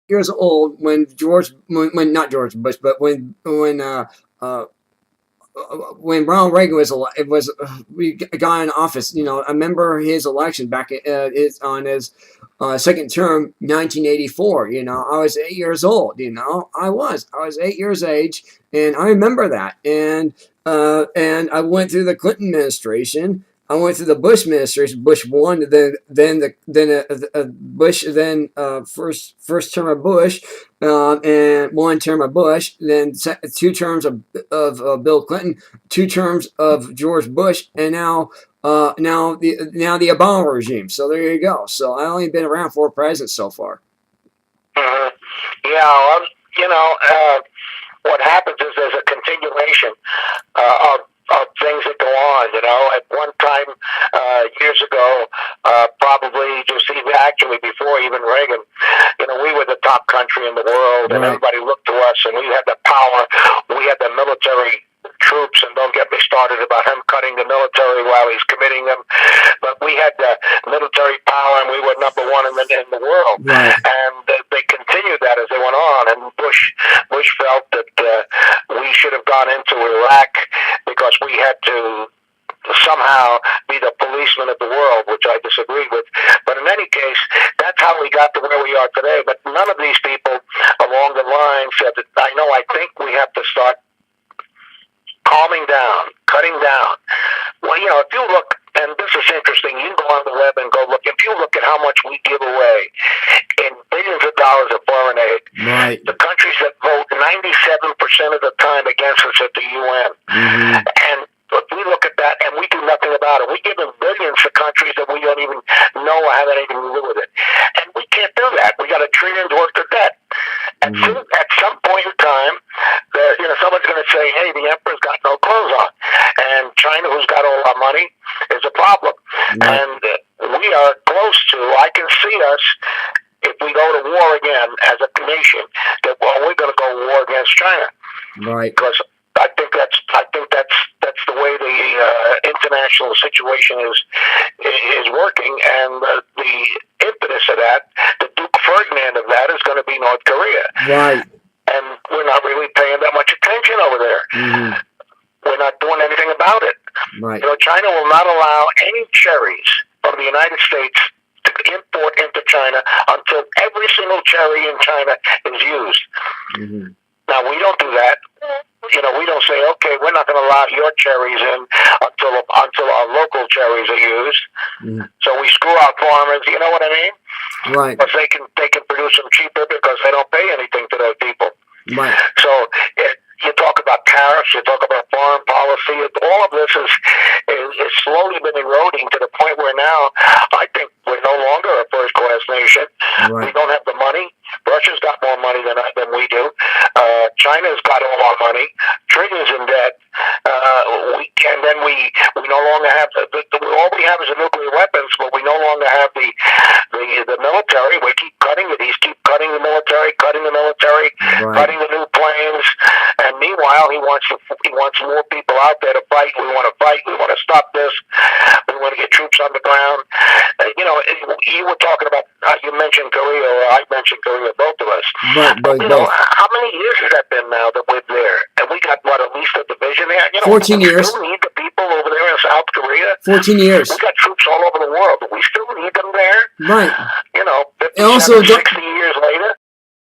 years old when not George Bush, but uh, when Ronald Reagan we got in office. I remember his election back on his second term, 1984. I was 8 years old. I was 8 years age, and I remember that. And I went through the Clinton administration. I went through the Bush administration. Bush one, Bush, then first term of Bush, and one term of Bush, then two terms of Bill Clinton, two terms of George Bush, and now the Obama regime. So there you go. So I only been around 4 presidents so far. Mhm. Yeah, what happens is there's a continuation of things that go on. At one time, years ago, probably just even actually before even Reagan, we were the top country in the world, and Right. everybody looked to us, and we had the power, we had the military troops, and don't get me started about him cutting the military while he's committing them, but we had the military power, and we were number one in the world. Right. And they continued that as they went on, and Bush felt that we should have gone into Iraq because we had to somehow be the policeman of the world, which I disagree with. But in any case, that's how we got to where we are today. But none of these people along the line said that, I think we have to start calming down, cutting down. Well, if you look, and this is interesting, you can go on the web and go look. If you look at how much we give away in billions of dollars of foreign aid, Right. the countries that vote 97% of the time against us at the UN, and if we look at that and we do nothing about it, we give them billions to countries that we don't even know or have anything to do with it. And we can't do that. We got $1 trillion worth of debt. At some point in time, someone's going to say, hey, the emperor's got no clothes on. And China, who's got all our money, is a problem. Right. And we are close to, I can see us, if we go to war again as a nation, that, we're going to go to war against China. Right. Because I think that's the way the international situation is working, and the impetus of that, the Duke Ferdinand of that, is going to be North Korea. Right. And we're not really paying that much attention over there. We're not doing anything about it. Right. China will not allow any cherries from the United States to import into China until every single cherry in China is used. Now, we don't do that. We don't say, okay, we're not going to allow your cherries in until our local cherries are used. So we screw our farmers. You know what I mean? Right. Because they can produce them cheaper because they don't pay anything to those people. Right. So you talk about tariffs, you talk about foreign policy. All of this is slowly been eroding to the point where now I think we're no longer a first-class nation. Right. We don't have the money. Russia's got more money than we do. China's got all our money. Trillions in debt. And then we no longer have all we have is the nuclear weapons, but we no longer have the military. We keep cutting it. He's keep cutting the military, cutting the new planes. And meanwhile, he wants more people out there to fight. We want to fight. We want to stop this. We want to get troops on the ground. You were talking about. You mentioned Korea, or I mentioned Korea, both of us. Both. How many years has that been now that we're there? And we got at least a division there. 14 years. We still need the people over there in South Korea. 14 years. We got troops all over the world, but we still need them there. Right. 50, And also, 60